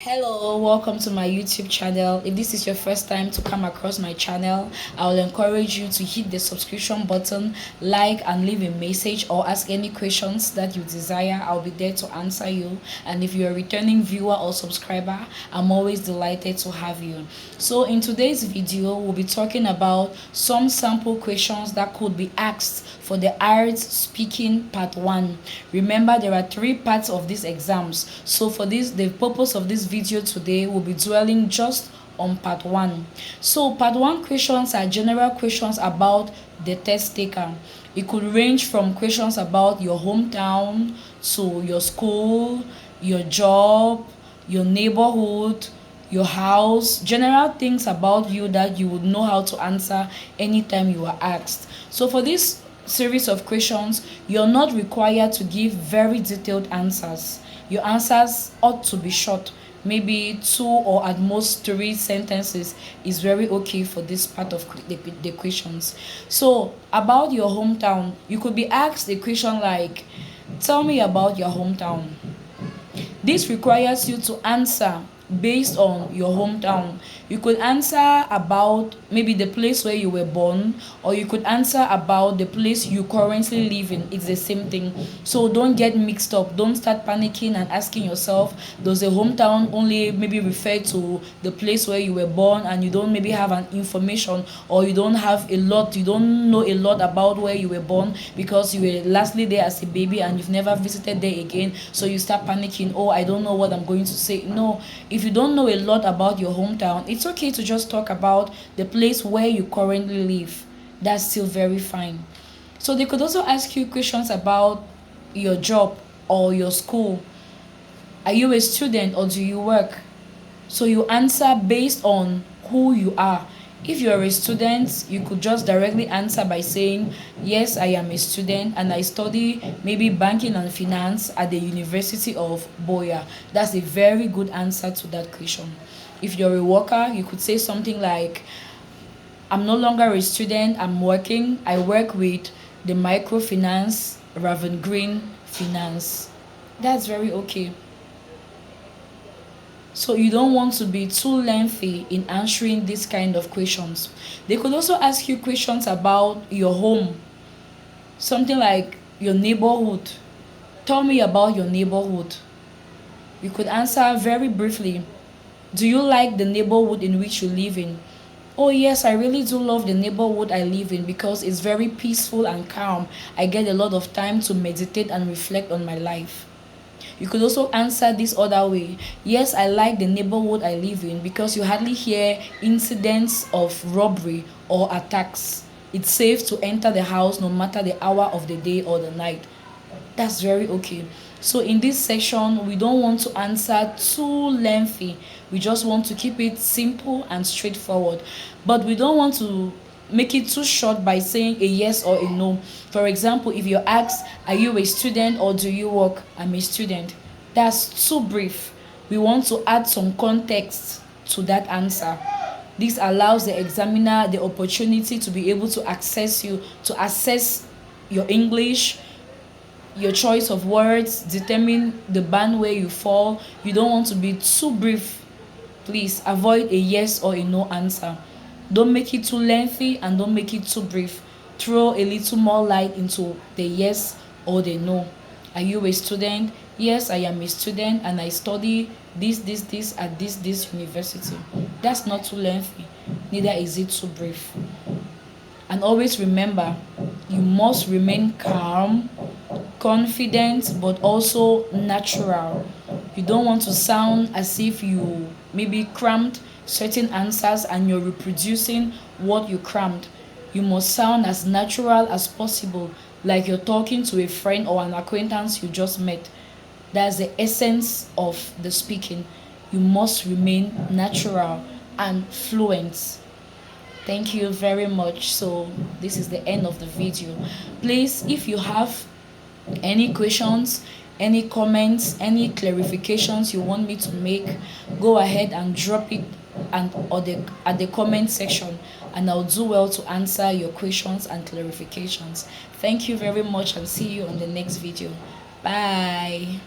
Hello, welcome to my YouTube channel. If this is your first time to come across my channel, I will encourage you to hit the subscription button, like and leave a message or ask any questions that you desire. I'll be there to answer you. And if you're a returning viewer or subscriber, I'm always delighted to have you. So in today's video, we'll be talking about some sample questions that could be asked for the IELTS speaking part 1. Remember, there are 3 parts of these exams. So for this, the purpose of this video today will be dwelling just on part 1. So part 1 questions are general questions about the test taker. It could range from questions about your hometown to your school, your job, your neighborhood, your house, general things about you that you would know how to answer anytime you are asked. So for this series of questions, you're not required to give very detailed answers. Your answers ought to be short. Maybe 2 or at most 3 sentences is very okay for this part of the questions. So about your hometown, you could be asked a question like, tell me about your hometown. This requires you to answer based on your hometown. You could answer about maybe the place where you were born, or you could answer about the place you currently live in. It's the same thing. So don't get mixed up. Don't start panicking and asking yourself, does a hometown only maybe refer to the place where you were born and you don't maybe have an information, or you don't know a lot about where you were born because you were lastly there as a baby and you've never visited there again. So you start panicking, oh, I don't know what I'm going to say. No, if you don't know a lot about your hometown, it's okay to just talk about the place where you currently live. That's still very fine. So they could also ask you questions about your job or your school. Are you a student or do you work? So you answer based on who you are. If you're a student, you could just directly answer by saying, yes, I am a student and I study maybe banking and finance at the University of Boya. That's a very good answer to that question. If you're a worker, you could say something like, I'm no longer a student, I'm working. I work with the microfinance, Raven Green Finance. That's very okay. So you don't want to be too lengthy in answering this kind of questions. They could also ask you questions about your home. Something like your neighborhood. Tell me about your neighborhood. You could answer very briefly. Do you like the neighborhood in which you live in? Oh yes, I really do love the neighborhood I live in because it's very peaceful and calm. I get a lot of time to meditate and reflect on my life. You could also answer this other way. Yes, I like the neighborhood I live in because you hardly hear incidents of robbery or attacks. It's safe to enter the house no matter the hour of the day or the night. That's very okay. So in this section, we don't want to answer too lengthy. We just want to keep it simple and straightforward. But we don't want to make it too short by saying a yes or a no. For example, if you're asked, are you a student or do you work? I'm a student. That's too brief. We want to add some context to that answer. This allows the examiner the opportunity to be able to assess your English, your choice of words, determine the band where you fall. You don't want to be too brief. Please avoid a yes or a no answer. Don't make it too lengthy and don't make it too brief. Throw a little more light into the yes or the no. Are you a student? Yes, I am a student and I study this at this university. That's not too lengthy. Neither is it too brief. And always remember, you must remain calm, confident, but also natural. You don't want to sound as if you maybe crammed certain answers and you're reproducing what you crammed. You must sound as natural as possible, like you're talking to a friend or an acquaintance you just met. That's the essence of the speaking. You must remain natural and fluent. Thank you very much. So this is the end of the video. Please, if you have any questions, any comments, any clarifications you want me to make, go ahead and drop it at the comment section, and I'll do well to answer your questions and clarifications. Thank you very much and see you on the next video. Bye.